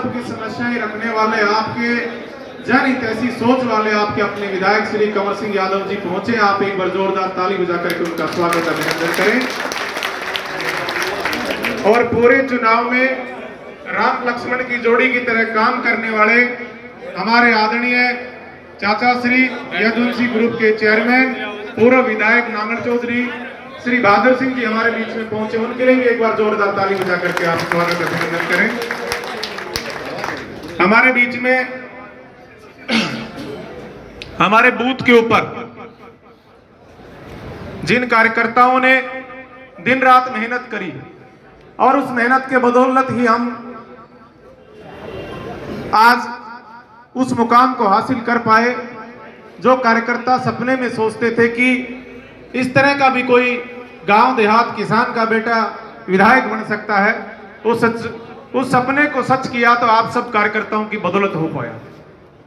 सबकी समस्याएं रखने वाले, आपके जनहित ऐसी सोच वाले आपके अपने विधायक श्री कंवर सिंह यादव जी पहुंचे। आप एक बार जोरदार ताली बजा करके उनका स्वागत अभिनंदन करें। और पूरे चुनाव में राम लक्ष्मण की जोड़ी की तरह काम करने वाले हमारे आदरणीय चाचा श्री यदुवंशी ग्रुप के चेयरमैन पूर्व विधायक नांगल चौधरी श्री बहादुर सिंह जी हमारे बीच में पहुंचे। उनके लिए भी एक बार जोरदार ताली बजा करके आप स्वागत अभिनंदन करें। हमारे बीच में हमारे बूथ के ऊपर जिन कार्यकर्ताओं ने दिन रात मेहनत करी और उस मेहनत के बदौलत ही हम आज उस मुकाम को हासिल कर पाए। जो कार्यकर्ता सपने में सोचते थे कि इस तरह का भी कोई गांव देहात किसान का बेटा विधायक बन सकता है, उस सपने को सच किया तो आप सब कार्यकर्ताओं की बदौलत हो पाया।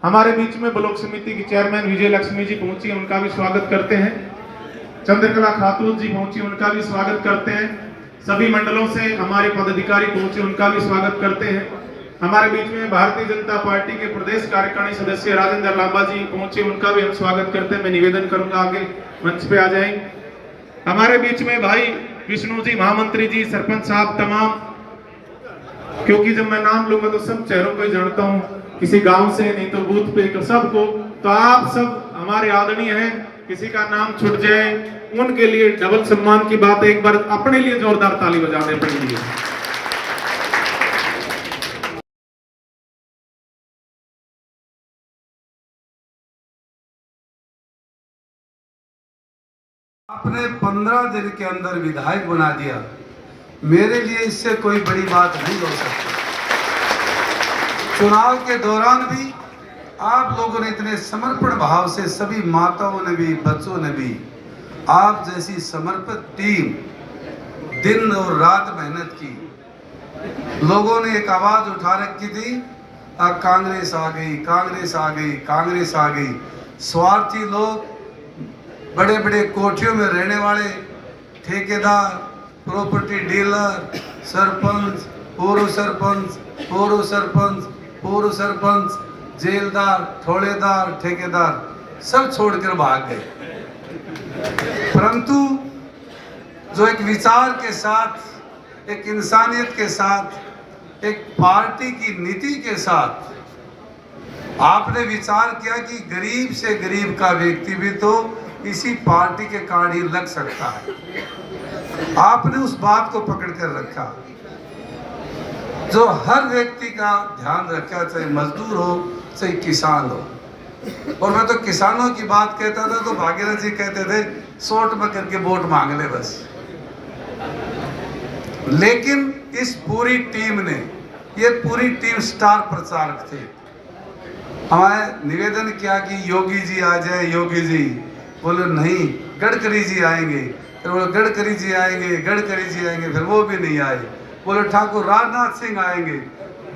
हमारे बीच में ब्लॉक समिति की चेयरमैन विजय लक्ष्मी जी पहुंची, उनका भी स्वागत करते हैं। चंद्रकला खातून जी पहुंची, उनका भी स्वागत करते हैं। सभी मंडलों से हमारे पदाधिकारी पहुंचे, उनका भी स्वागत करते हैं। हमारे बीच में भारतीय जनता पार्टी के प्रदेश कार्यकारिणी सदस्य राजेंद्र लांबा जी पहुंचे, उनका भी हम स्वागत करते हैं। मैं निवेदन करूंगा आगे मंच पे आ जाएं। हमारे बीच में भाई विष्णु जी, महामंत्री जी, सरपंच साहब तमाम, क्योंकि जब मैं नाम लूंगा तो सब चेहरों को ही जानता हूं, किसी गांव से नहीं तो बूथ पे तो सबको, तो आप सब हमारे आदरणीय हैं। किसी का नाम छूट जाए उनके लिए डबल सम्मान की बात है। एक बार अपने लिए जोरदार ताली बजा दें अपने लिए। आपने 15 दिन के अंदर विधायक बना दिया, मेरे लिए इससे कोई बड़ी बात नहीं हो सकती। चुनाव के दौरान भी आप लोगों ने इतने समर्पण भाव से, सभी माताओं ने भी, बच्चों ने भी, आप जैसी समर्पित टीम दिन और रात मेहनत की। लोगों ने एक आवाज उठा रखी थी, कांग्रेस आ गई, कांग्रेस आ गई, कांग्रेस आ गई। स्वार्थी लोग, बड़े बड़े कोठियों में रहने वाले ठेकेदार, प्रॉपर्टी डीलर, सरपंच, पूर्व सरपंच, पूर्व सरपंच, पूर्व सरपंच, जेलदार, ठोड़ेदार, ठेकेदार सब छोड़कर भाग गए। परंतु जो एक विचार के साथ, एक इंसानियत के साथ, एक पार्टी की नीति के साथ आपने विचार किया कि गरीब से गरीब का व्यक्ति भी तो इसी पार्टी के कार्ड ही लग सकता है, आपने उस बात को पकड़ कर रखा। जो हर व्यक्ति का ध्यान रखा, चाहे मजदूर हो चाहे किसान हो। और मैं तो किसानों की बात कहता था तो भागीरथ जी कहते थे शॉर्ट में करके वोट मांग ले बस। लेकिन इस पूरी टीम ने, ये पूरी टीम स्टार प्रचारक थे। हमें निवेदन किया कि योगी जी आ जाए, योगी जी। बोले नहीं, गडकरी जी आएंगे। फिर बोले गडकरी जी आएंगे, गडकरी जी आएंगे, फिर वो भी नहीं आए। बोले ठाकुर राजनाथ सिंह आएंगे,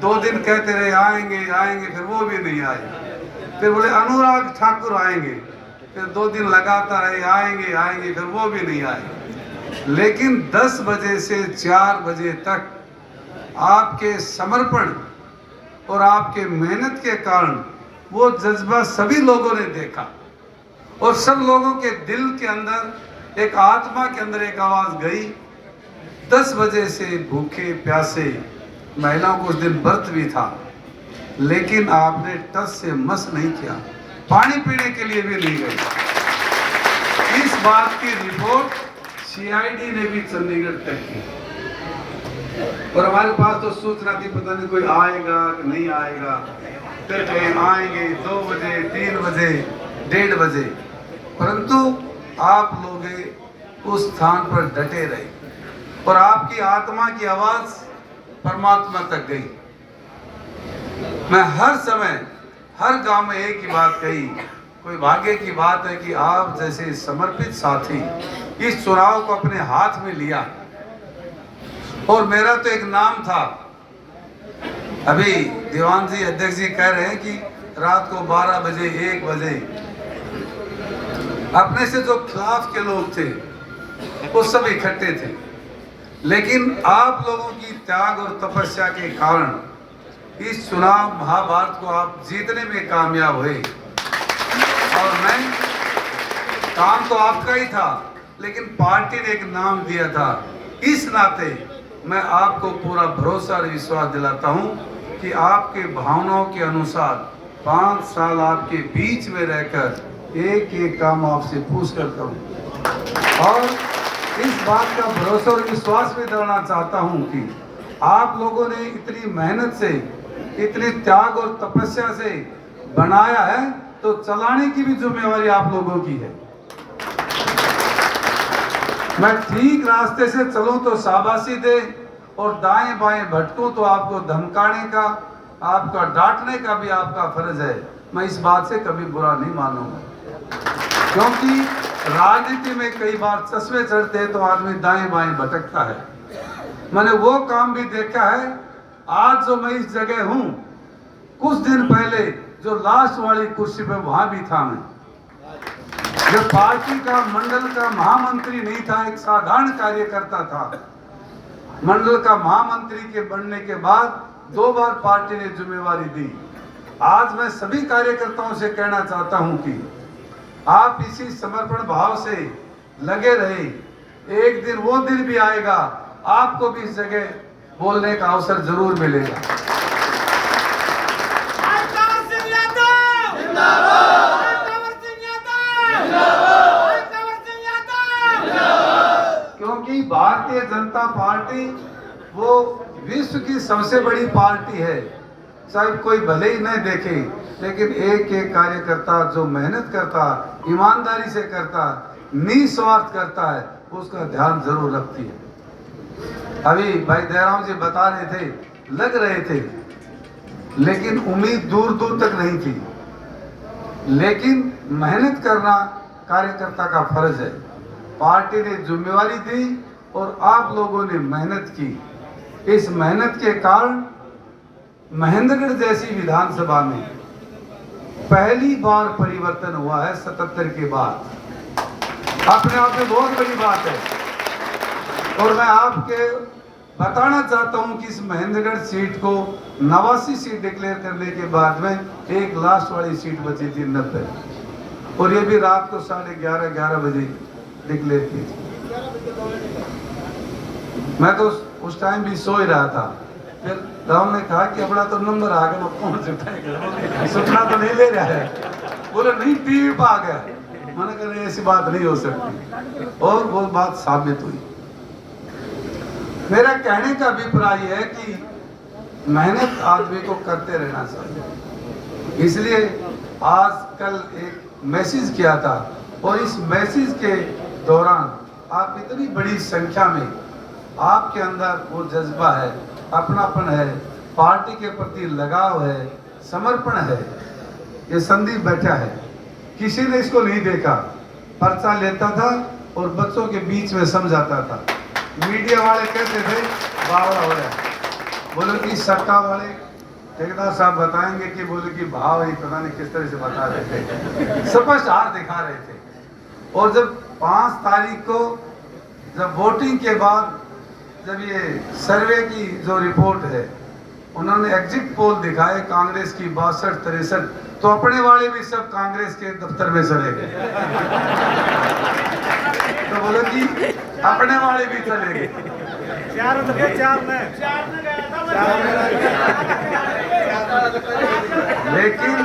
2 दिन कहते रहे आएंगे आएंगे, फिर वो भी नहीं आए। फिर बोले अनुराग ठाकुर आएंगे, फिर 2 दिन लगातार रहे आएंगे आएंगे, फिर वो भी नहीं आए। लेकिन 10 बजे से 4 बजे तक आपके समर्पण और आपके मेहनत के कारण वो जज्बा सभी लोगों ने देखा। और सब लोगों के दिल के अंदर, एक आत्मा के अंदर एक आवाज गई। 10 बजे से भूखे प्यासे, महिलाओं को उस दिन व्रत भी था, लेकिन आपने टस से मस नहीं किया, पानी पीने के लिए भी नहीं गए। इस बात की रिपोर्ट सीआईडी ने भी चंडीगढ़ तक की। और हमारे पास तो सूचना थी, पता नहीं कोई आएगा कि नहीं आएगा। फिर आएंगे 2 बजे, 3 बजे, 1:30 बजे, परंतु आप लोग उस स्थान पर डटे रहे और आपकी आत्मा की आवाज परमात्मा तक गई। मैं हर समय, हर गांव में एक ही बात कही, कोई भाग्य की बात है कि आप जैसे समर्पित साथी इस चुनाव को अपने हाथ में लिया। और मेरा तो एक नाम था, अभी दीवान जी, अध्यक्ष जी कह रहे हैं कि रात को 12 बजे, 1 बजे अपने से जो खिलाफ के लोग थे वो सब इकट्ठे थे। लेकिन आप लोगों की त्याग और तपस्या के कारण इस चुनाव महाभारत को आप जीतने में कामयाब हुए। और मैं, काम तो आपका ही था, लेकिन पार्टी ने एक नाम दिया था। इस नाते मैं आपको पूरा भरोसा और विश्वास दिलाता हूं कि आपके भावनाओं के अनुसार 5 साल आपके बीच में रहकर एक एक काम आपसे पूछ कर करूं। और इस बात का भरोसा और विश्वास भी दिलाना चाहता हूं कि आप लोगों ने इतनी मेहनत से, इतनी त्याग और तपस्या से बनाया है, तो चलाने की भी जिम्मेवारी आप लोगों की है। मैं ठीक रास्ते से चलूं तो शाबाशी दे, और दाएं बाएं भटकूं तो आपको धमकाने का, आपका डांटने का भी आपका फर्ज है। मैं इस बात से कभी बुरा नहीं मानूंगा, क्योंकि राजनीति में कई बार चश्मे चढ़ते हैं तो आदमी दाएं बाएं भटकता है। मैंने वो काम भी देखा है। आज जो मैं इस जगह हूं, कुछ दिन पहले जो लास्ट वाली कुर्सी पे वहां भी था मैं। जो पार्टी का मंडल का महामंत्री नहीं था, एक साधारण कार्यकर्ता था। मंडल का महामंत्री के बनने के बाद 2 बार पार्टी ने जिम्मेवारी दी। आज मैं सभी कार्यकर्ताओं से कहना चाहता हूं कि आप इसी समर्पण भाव से लगे रहे। एक दिन वो दिन भी आएगा, आपको भी इस जगह बोलने का अवसर जरूर मिलेगा। क्योंकि भारतीय जनता पार्टी वो विश्व की सबसे बड़ी पार्टी है। चाहे कोई भले ही नहीं देखे, लेकिन एक एक कार्यकर्ता जो मेहनत करता, ईमानदारी से करता, निस्वार्थ करता है, उसका ध्यान जरूर रखती है। अभी भाई दयाराम जी बता रहे थे, लग रहे थे, लेकिन उम्मीद दूर दूर तक नहीं थी। लेकिन मेहनत करना कार्यकर्ता का फर्ज है। पार्टी ने जिम्मेवारी दी और आप लोगों ने मेहनत की। इस मेहनत के कारण महेंद्रगढ़ जैसी विधानसभा में पहली बार परिवर्तन हुआ है 77 के बाद। अपने आप में बहुत बड़ी बात है। और मैं आपके बताना चाहता हूं कि इस महेंद्रगढ़ सीट को 89 सीट डिक्लेयर करने के बाद में एक लास्ट वाली सीट बची थी 90, और ये भी रात को 11:30 बजे डिक्लेयर की थी। मैं तो उस टाइम भी सो ही रहा था। फिर राहुल ने कहा कि अपना तो नंबर आ गया, कौन सुटाएगा, सुटना तो नहीं ले रहा है। बोले नहीं, टीवी पर आ गया। मैंने कहा ऐसी बात नहीं हो सकती, और वो बात साबित हुई। मेरा कहने का अभिप्राय है कि मेहनत आदमी को करते रहना चाहिए। इसलिए आज कल एक मैसेज किया था, और इस मैसेज के दौरान आप इतनी बड़ी संख्या में, आपके अंदर वो जज्बा है, अपनापन है, पार्टी के प्रति लगाव है, समर्पण है। ये संदीप बैठा है, किसी ने इसको नहीं देखा, पर्चा लेता था और बच्चों के बीच में समझाता था। मीडिया वाले कहते थे बावड़ा हो रहा है, बोले कि सट्टा वाले ठेकेदार साहब बताएंगे कि बोले कि भाव ही पता नहीं किस तरह से बता रहे थे, स्पष्ट हार दिखा रहे थे। और जब 5 तारीख को जब वोटिंग के बाद जब ये सर्वे की जो रिपोर्ट है, उन्होंने एग्जिट पोल दिखाए कांग्रेस की 62-63, तो अपने वाले भी सब कांग्रेस के दफ्तर में चले गए। तो बोले कि अपने वाले भी चले गए। लेकिन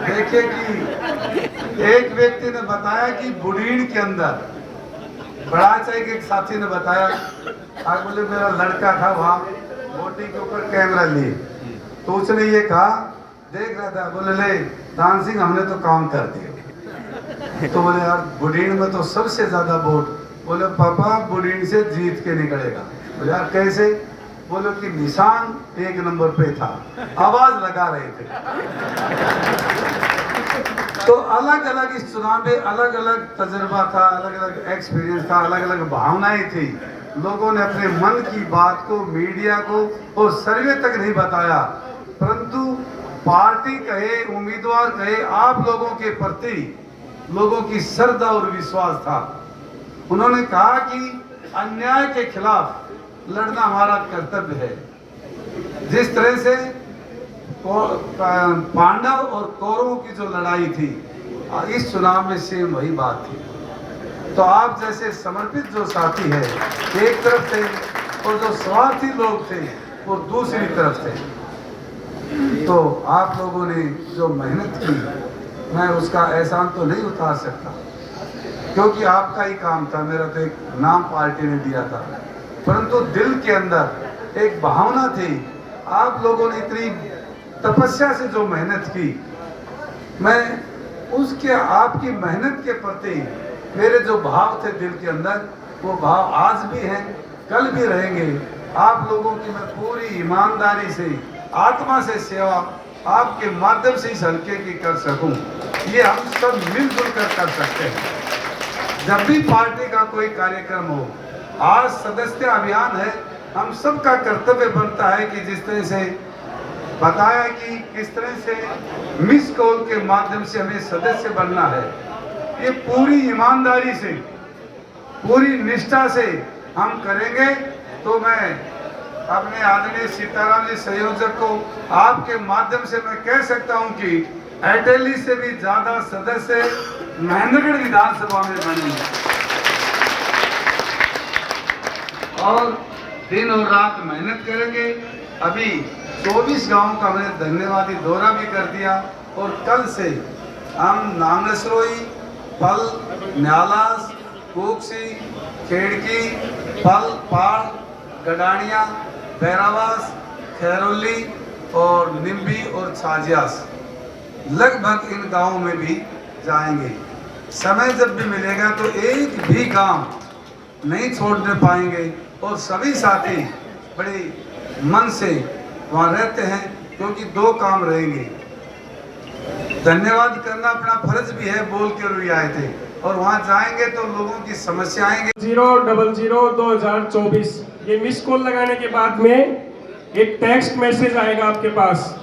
देखिए कि एक व्यक्ति ने बताया कि बुढ़ीन के अंदर, बड़ा चाहिए कि एक साथी ने बताया, आज बोले मेरा लड़का था वहाँ वोटिंग के ऊपर कैमरा लिए, तो उसने ये कहा, देख रहा था, बोले ले दान सिंह हमने तो काम कर दिया। तो बोले यार बुढ़ीन में तो सबसे ज्यादा वोट, बोले पापा बुढ़ीन से जीत के निकलेगा। बोले यार कैसे? बोले कि निशान 1 नंबर पे था, आवाज लगा रहे थे। तो अलग अलग इस चुनाव में अलग अलग तजुर्बा था, अलग अलग एक्सपीरियंस था, अलग अलग भावनाएं थी। लोगों ने अपने मन की बात को मीडिया को और सर्वे तक नहीं बताया, परंतु पार्टी कहे, उम्मीदवार कहे, आप लोगों के प्रति लोगों की श्रद्धा और विश्वास था। उन्होंने कहा कि अन्याय के खिलाफ लड़ना हमारा कर्तव्य है। जिस तरह से पांडव और कौरवों की जो लड़ाई थी, इस चुनाव में सेम वही बात थी। तो आप जैसे समर्पित जो साथी है एक तरफ थे और जो स्वार्थी लोग थे वो दूसरी तरफ थे। तो आप लोगों ने जो मेहनत की, मैं उसका एहसान तो नहीं उतार सकता, क्योंकि आपका ही काम था, मेरा तो एक नाम पार्टी ने दिया था, परंतु दिल के अंदर एक भावना थी। आप लोगों ने इतनी तपस्या से जो मेहनत की, मैं उसके आपकी मेहनत के प्रति मेरे जो भाव थे दिल के अंदर, वो भाव आज भी हैं, कल भी रहेंगे। आप लोगों की मैं पूरी ईमानदारी से, आत्मा से सेवा आपके माध्यम से इस हल्के की कर सकूं, ये हम सब मिलजुल कर सकते हैं। जब भी पार्टी का कोई कार्यक्रम हो, आज सदस्यता अभियान है, हम सबका कर्तव्य बनता है कि जिस तरह से बताया कि किस तरह से मिस कॉल के माध्यम से हमें सदस्य बनना है, ये पूरी ईमानदारी से, पूरी निष्ठा से हम करेंगे। तो मैं अपने आदरणीय सीताराम जी संयोजक को आपके माध्यम से मैं कह सकता हूं कि एटेली से भी ज्यादा सदस्य महेंद्रगढ़ विधानसभा में बनेंगे और दिन और रात मेहनत करेंगे। अभी 24 गांव का हमने धन्यवादी दौरा भी कर दिया और कल से हम नांगसरोई, पल, न्यालास, कोकसी, खेड़की, पल, पाड़, गडानिया, बैरावास, खैरोली और निम्बी और छाजियास, लगभग इन गांवों में भी जाएंगे। समय जब भी मिलेगा तो एक भी गांव नहीं छोड़ने पाएंगे और सभी साथी बड़े मन से वहाँ रहते हैं, क्योंकि दो काम रहेंगे। धन्यवाद करना अपना फर्ज भी है, बोल के भी आए थे, और वहाँ जाएंगे तो लोगों की समस्याएं 0002024 ये मिस कॉल लगाने के बाद में एक टेक्स्ट मैसेज आएगा आपके पास।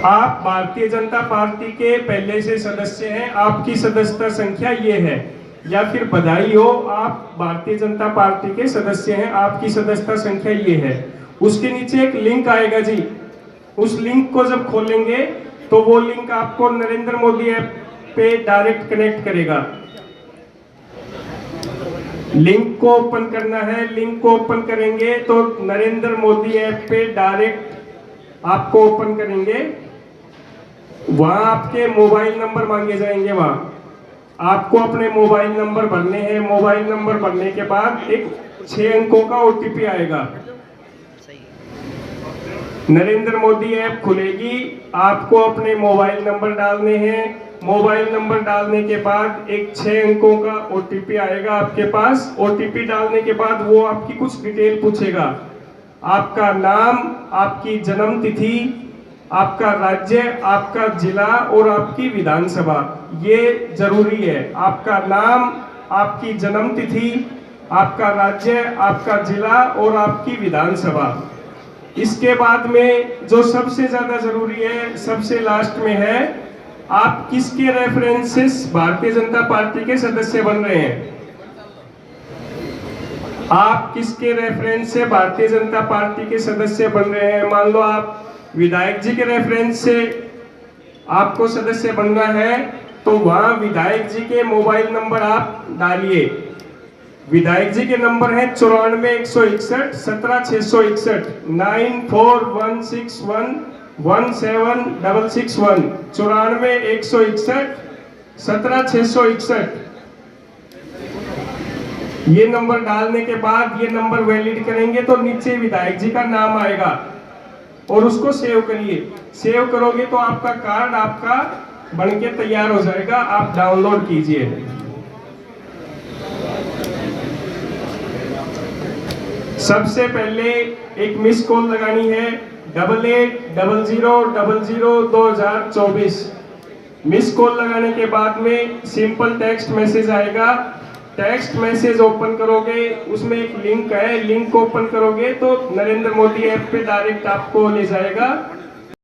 आप भारतीय जनता पार्टी के पहले से सदस्य हैं, आपकी सदस्यता संख्या ये है, या फिर बधाई हो, आप भारतीय जनता पार्टी के सदस्य हैं, आपकी सदस्यता संख्या ये है। उसके नीचे एक लिंक आएगा जी, उस लिंक को जब खोलेंगे तो वो लिंक आपको नरेंद्र मोदी ऐप पे डायरेक्ट कनेक्ट करेगा। लिंक को ओपन करना है, लिंक को ओपन करेंगे तो नरेंद्र मोदी ऐप पे डायरेक्ट आपको ओपन करेंगे। वहां आपके मोबाइल नंबर मांगे जाएंगे, वहां आपको अपने मोबाइल नंबर भरने हैं। मोबाइल नंबर भरने के बाद एक 6 अंकों का OTP आएगा। नरेंद्र मोदी ऐप खुलेगी, आपको अपने मोबाइल नंबर डालने हैं। मोबाइल नंबर डालने के बाद एक 6 अंकों का OTP आएगा आपके पास। OTP डालने के बाद वो आपकी कुछ डिटेल पूछेगा, आपका नाम, आपकी जन्म तिथि, आपका राज्य, आपका जिला और आपकी विधानसभा, ये जरूरी है। आपका नाम, आपकी जन्म तिथि, आपका राज्य, आपका जिला और आपकी विधानसभा। इसके बाद में जो सबसे ज्यादा जरूरी है, सबसे लास्ट में है, आप किसके रेफरेंसेस भारतीय जनता पार्टी के सदस्य बन रहे हैं। आप किसके रेफरेंस से भारतीय जनता पार्टी के सदस्य बन रहे हैं। मान लो आप विधायक जी के रेफरेंस से आपको सदस्य बनना है, तो वहां विधायक जी के मोबाइल नंबर आप डालिए। विधायक जी के नंबर है 94 161 17 661 9416117661 94 161 17 661। ये नंबर डालने के बाद ये नंबर वैलिड करेंगे तो नीचे विधायक जी का नाम आएगा और उसको सेव करिए। सेव करोगे तो आपका कार्ड आपका बनके तैयार हो जाएगा, आप डाउनलोड कीजिए। सबसे पहले एक मिस कॉल लगानी है 8800002024। मिस कॉल लगाने के बाद में सिंपल टेक्स्ट मैसेज आएगा। टेक्स्ट मैसेज ओपन करोगे, उसमें एक लिंक है, लिंक ओपन करोगे तो नरेंद्र मोदी ऐप पे डायरेक्ट आपको ले जाएगा।